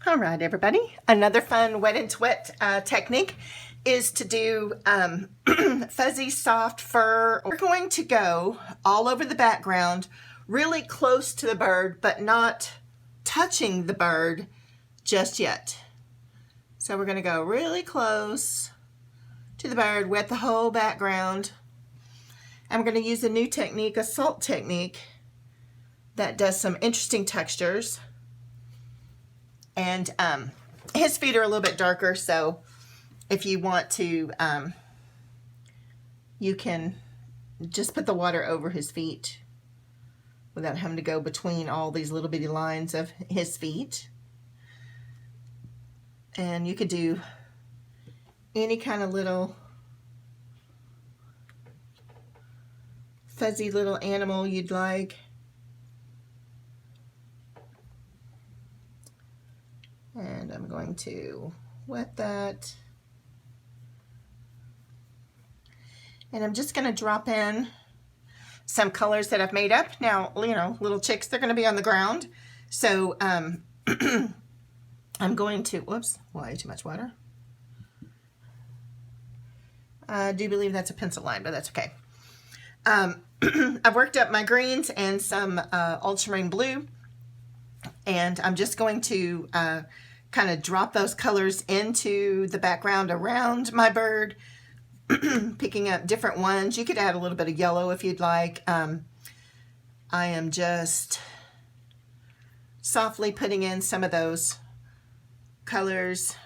All right, everybody. Another fun wet and wet technique is to do fuzzy soft fur. We're going to go all over the background, really close to the bird, but not touching the bird just yet. So we're going to go really close to the bird, wet the whole background. And we're going to use a new technique, a salt technique, that does some interesting textures. And his feet are a little bit darker, so if you want to, you can just put the water over his feet without having to go between all these little bitty lines of his feet. And you could do any kind of little fuzzy little animal you'd like. And I'm going to wet that. And I'm just going to drop in some colors that I've made up. Now, you know, little chicks, they're going to be on the ground. So I'm going to, whoops, way too much water. I do believe that's a pencil line, but that's okay. I've worked up my greens and some ultramarine blue. And I'm just going to kind of drop those colors into the background around my bird, picking up different ones. You could add a little bit of yellow if you'd like. I am just softly putting in some of those colors,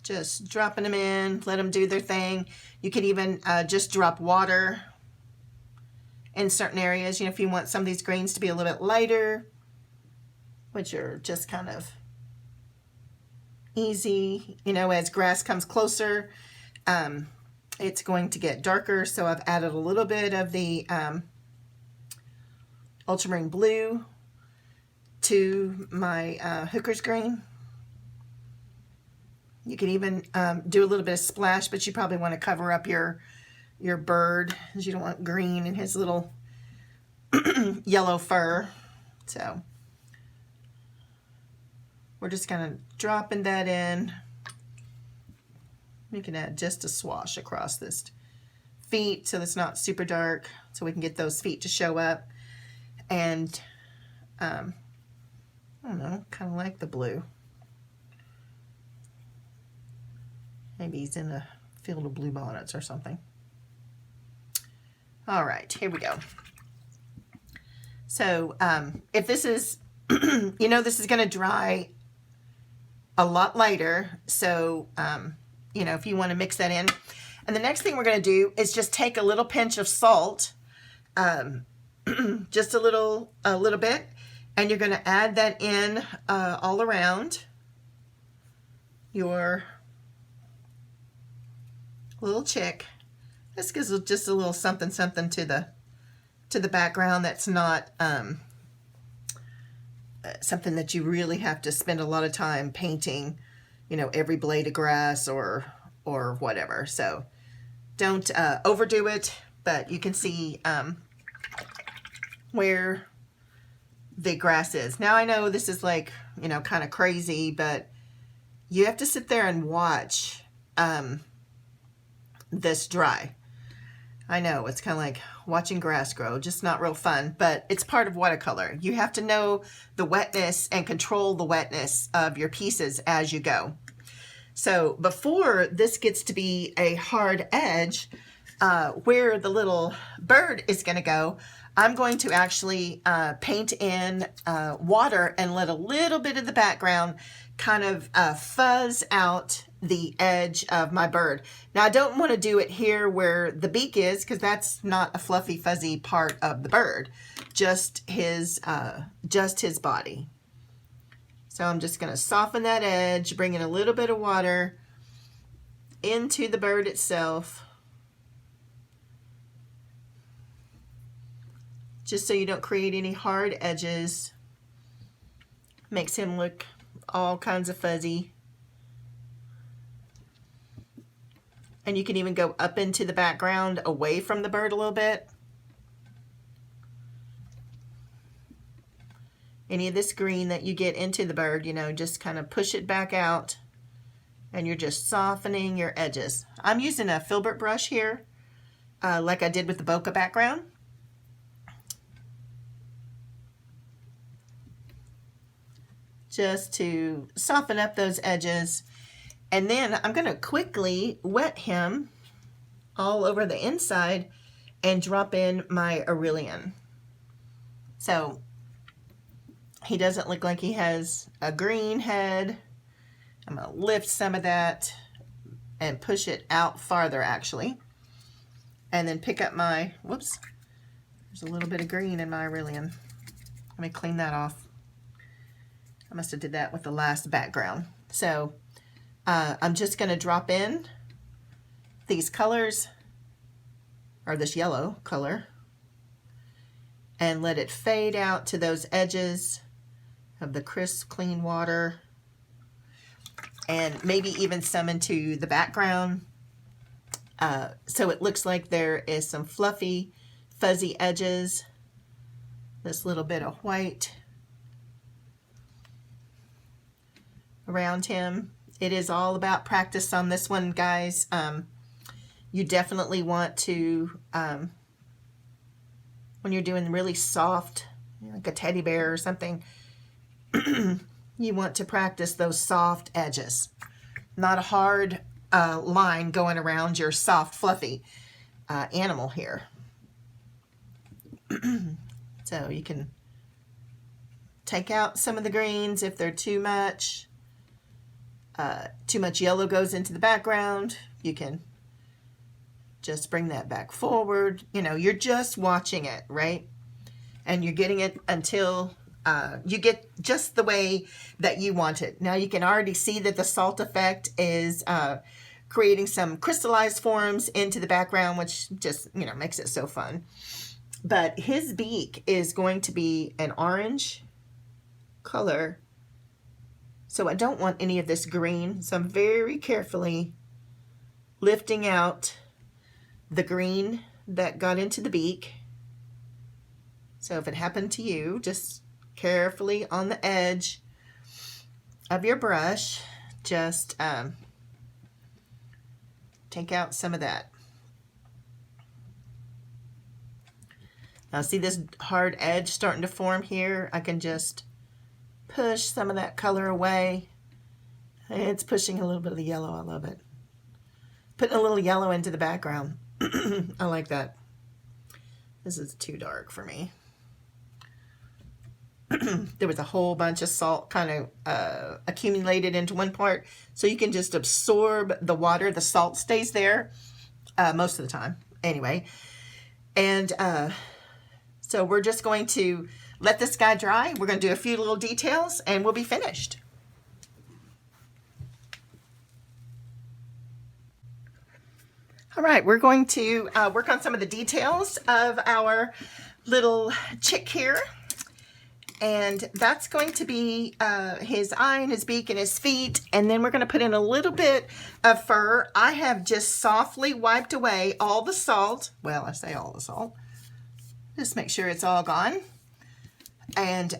just dropping them in, let them do their thing. You could even just drop water in certain areas. You know, if you want some of these greens to be a little bit lighter, which are just kind of easy, you know, as grass comes closer, it's going to get darker. So I've added a little bit of the ultramarine blue to my hooker's green. You can even do a little bit of splash, but you probably want to cover up your bird, because you don't want green in his little yellow fur. So we're just kind of dropping that in. You can add just a swash across this feet so it's not super dark, so we can get those feet to show up. And I don't know, kind of like the blue. Maybe he's in a field of blue bonnets or something. All right, here we go. So if this is, you know, this is going to dry a lot lighter. So, you know, if you want to mix that in. And the next thing we're going to do is just take a little pinch of salt, just a little bit, and you're going to add that in all around your little chick. This gives just a little something to the background that's not something that you really have to spend a lot of time painting, you know, every blade of grass or whatever. So don't overdo it, but you can see where the grass is. Now I know this is like, you know, kind of crazy, but you have to sit there and watch this dry. I know it's kind of like watching grass grow, just not real fun, but it's part of watercolor. You have to know the wetness and control the wetness of your pieces as you go. So before this gets to be a hard edge, where the little bird is going to go, I'm going to actually paint in water and let a little bit of the background kind of fuzz out the edge of my bird. Now I don't want to do it here where the beak is, because that's not a fluffy fuzzy part of the bird, just his body. So I'm just going to soften that edge, bring in a little bit of water into the bird itself, just so you don't create any hard edges. Makes him look all kinds of fuzzy. And you can even go up into the background away from the bird a little bit. Any of this green that you get into the bird, you know, just kind of push it back out, and you're just softening your edges. I'm using a filbert brush here, like I did with the bokeh background. Just to soften up those edges. And then I'm going to quickly wet him all over the inside and drop in my Aurelian. So he doesn't look like he has a green head. I'm going to lift some of that and push it out farther, actually. And then pick up my, whoops, there's a little bit of green in my Aurelian. Let me clean that off. I must have did that with the last background. So I'm just going to drop in these colors, or this yellow color, and let it fade out to those edges of the crisp, clean water, and maybe even some into the background. So it looks like there is some fluffy, fuzzy edges. This little bit of white around him. It is all about practice on this one, guys. You definitely want to, when you're doing really soft, like a teddy bear or something, you want to practice those soft edges, not a hard line going around your soft, fluffy animal here. So you can take out some of the greens if they're too much. Too much yellow goes into the background. You can just bring that back forward. You know, you're just watching it, right? And you're getting it until you get just the way that you want it. Now you can already see that the salt effect is creating some crystallized forms into the background, which just, you know, makes it so fun. But his beak is going to be an orange color. So I don't want any of this green. So I'm very carefully lifting out the green that got into the beak. So if it happened to you, just carefully on the edge of your brush, just take out some of that. Now see this hard edge starting to form here? I can just push some of that color away. It's pushing a little bit of the yellow. I love it. Putting a little yellow into the background. I like that. This is too dark for me. There was a whole bunch of salt kind of accumulated into one part. So you can just absorb the water. The salt stays there most of the time. Anyway. And so we're just going to let this guy dry. We're going to do a few little details and we'll be finished. All right, we're going to work on some of the details of our little chick here. And that's going to be his eye and his beak and his feet. And then we're going to put in a little bit of fur. I have just softly wiped away all the salt. Well, I say all the salt. Just make sure it's all gone. And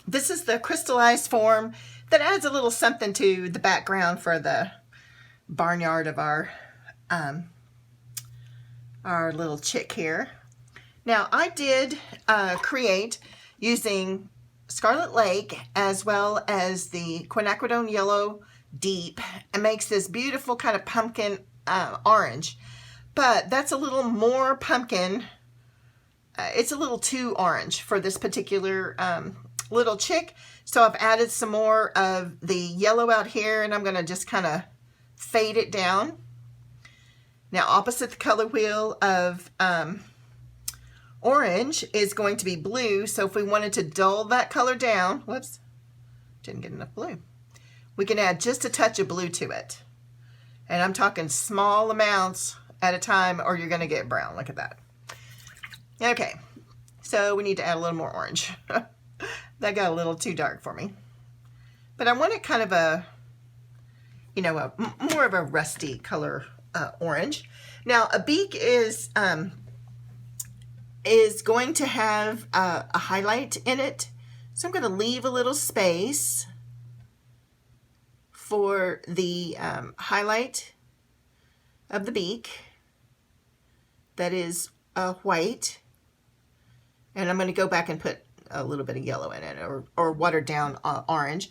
this is the crystallized form that adds a little something to the background for the barnyard of our little chick here. Now I did create using Scarlet Lake as well as the Quinacridone Yellow Deep. It makes this beautiful kind of pumpkin orange, but that's a little more pumpkin. It's a little too orange for this particular little chick. So I've added some more of the yellow out here, and I'm going to just kind of fade it down. Now opposite the color wheel of orange is going to be blue. So if we wanted to dull that color down, whoops, didn't get enough blue. We can add just a touch of blue to it. And I'm talking small amounts at a time or you're going to get brown. Look at that. Okay, so we need to add a little more orange. That got a little too dark for me. But I wanted kind of a, you know, more of a rusty color orange. Now a beak is is going to have a highlight in it. So I'm going to leave a little space for the highlight of the beak that is white. And I'm going to go back and put a little bit of yellow in it, or watered down orange.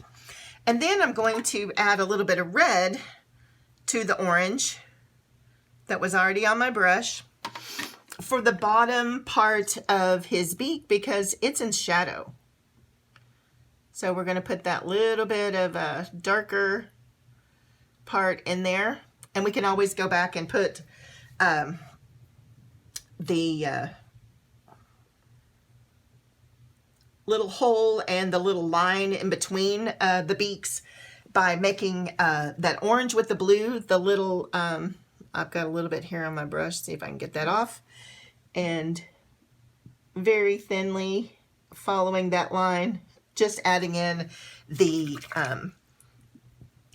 And then I'm going to add a little bit of red to the orange that was already on my brush for the bottom part of his beak because it's in shadow. So we're going to put that little bit of a darker part in there. And we can always go back and put the little hole and the little line in between the beaks by making that orange with the blue, the little, I've got a little bit here on my brush, see if I can get that off, and very thinly following that line, just adding in the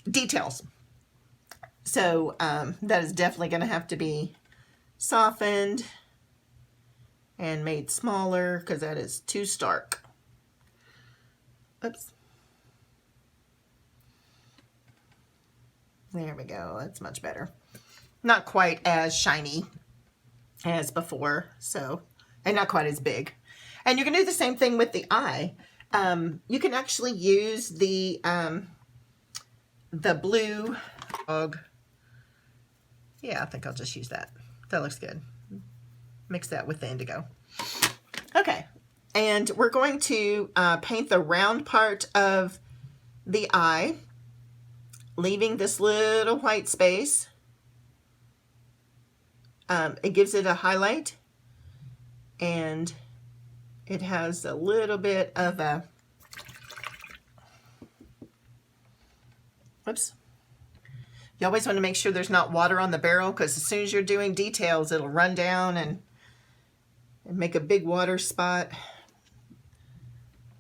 details. So that is definitely going to have to be softened and made smaller because that is too stark. Oops. There we go. That's much better. Not quite as shiny as before, so, and not quite as big. And you can do the same thing with the eye. You can actually use the blue dog. Yeah, I think I'll just use that. That looks good. Mix that with the indigo. Okay, and we're going to paint the round part of the eye, leaving this little white space. It gives it a highlight, and it has a little bit of a, whoops. You always want to make sure there's not water on the barrel because as soon as you're doing details, it'll run down and make a big water spot.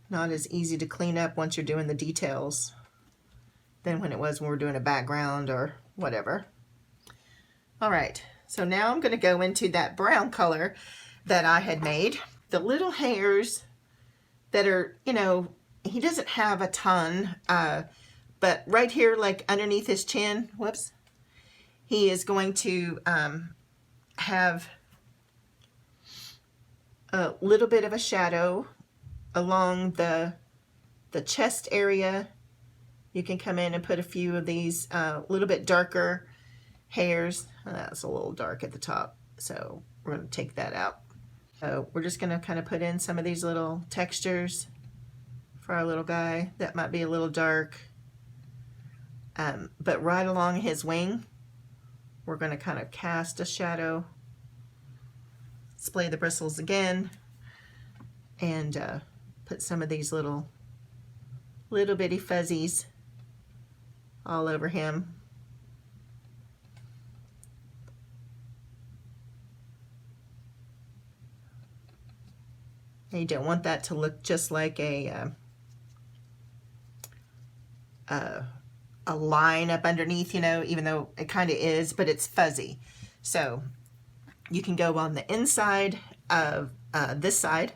Not as easy to clean up once you're doing the details than when it was when we're doing a background or whatever. All right, so now I'm going to go into that brown color that I had made. The little hairs that are, you know, he doesn't have a ton, but right here, like underneath his chin, whoops, he is going to have a little bit of a shadow along the chest area. You can come in and put a few of these little bit darker hairs. That's a little dark at the top, so we're going to take that out. So we're just going to kind of put in some of these little textures for our little guy that might be a little dark. But right along his wing, we're going to kind of cast a shadow, splay the bristles again, and put some of these little bitty fuzzies all over him. And you don't want that to look just like a line up underneath, you know, even though it kind of is, but it's fuzzy. So you can go on the inside of this side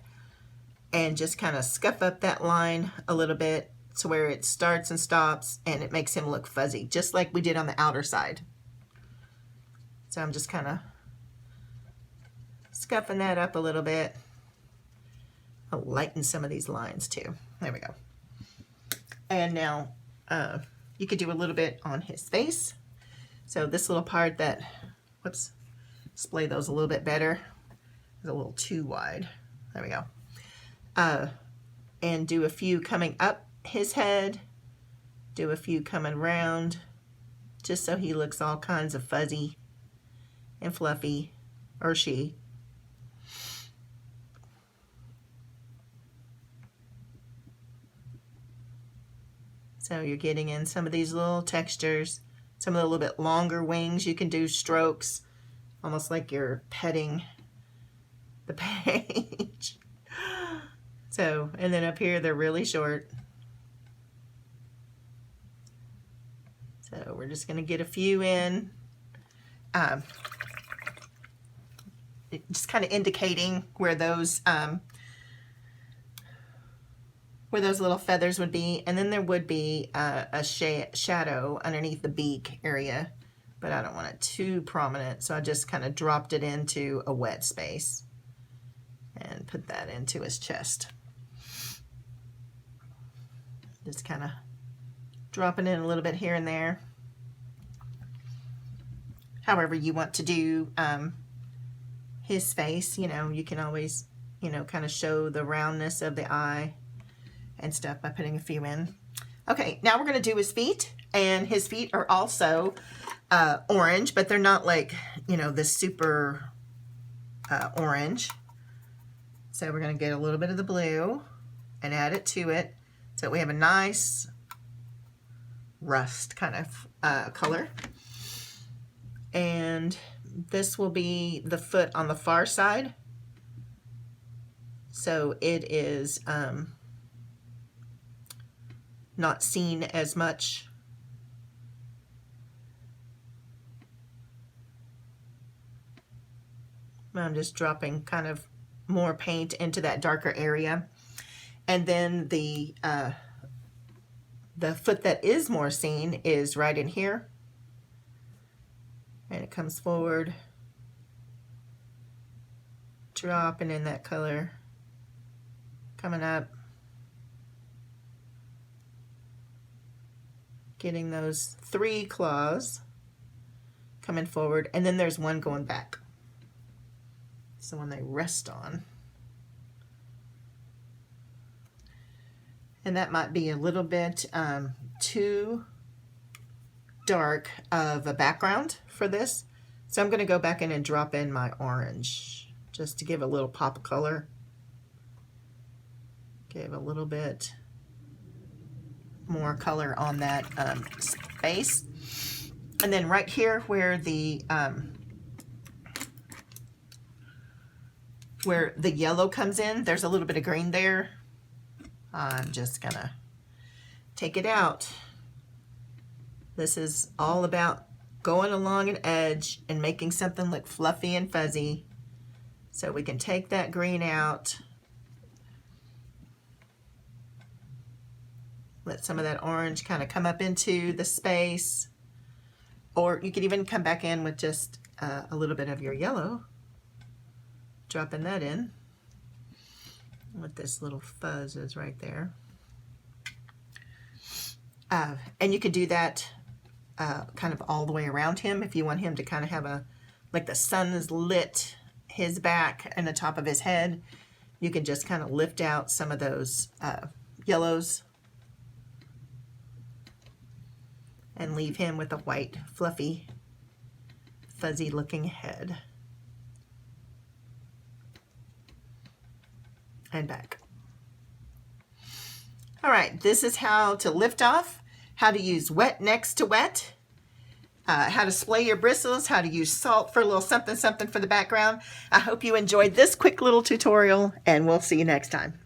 and just kind of scuff up that line a little bit to where it starts and stops and it makes him look fuzzy, just like we did on the outer side. So I'm just kind of scuffing that up a little bit. I'll lighten some of these lines too. There we go. And now you could do a little bit on his face. So this little part that, whoops, display those a little bit better. It's a little too wide. There we go. And do a few coming up his head, do a few coming around, just so he looks all kinds of fuzzy and fluffy, or she. So you're getting in some of these little textures, some of the little bit longer wings. You can do strokes, almost like you're petting the page. So, and then up here, they're really short. So we're just going to get a few in. just kind of indicating where those little feathers would be. And then there would be a shadow underneath the beak area, but I don't want it too prominent, so I just kind of dropped it into a wet space and put that into his chest. Just kind of dropping in a little bit here and there. However you want to do his face, you know, you can always, you know, kind of show the roundness of the eye and stuff by putting a few in. Okay, now we're going to do his feet, and his feet are also orange, but they're not like, you know, this super orange. So we're going to get a little bit of the blue and add it to it so we have a nice rust kind of color. And this will be the foot on the far side. So it is not seen as much. I'm just dropping kind of more paint into that darker area. And then the foot that is more seen is right in here. And it comes forward, dropping in that color, coming up, getting those 3 claws coming forward, and then there's one going back. It's the one they rest on. And that might be a little bit too dark of a background for this. So I'm going to go back in and drop in my orange just to give a little pop of color. Give a little bit more color on that space. And then right here where the yellow comes in, there's a little bit of green there. I'm just gonna take it out. This is all about going along an edge and making something look fluffy and fuzzy. So we can take that green out. Let some of that orange kind of come up into the space. Or you could even come back in with just a little bit of your yellow. Dropping that in. What this little fuzz is right there. And you could do that kind of all the way around him if you want him to kind of have a, like the sun is lit his back and the top of his head. You can just kind of lift out some of those yellows and leave him with a white, fluffy, fuzzy looking head. And back. All right, this is how to lift off, how to use wet next to wet, how to splay your bristles, how to use salt for a little something something for the background. I hope you enjoyed this quick little tutorial, and we'll see you next time.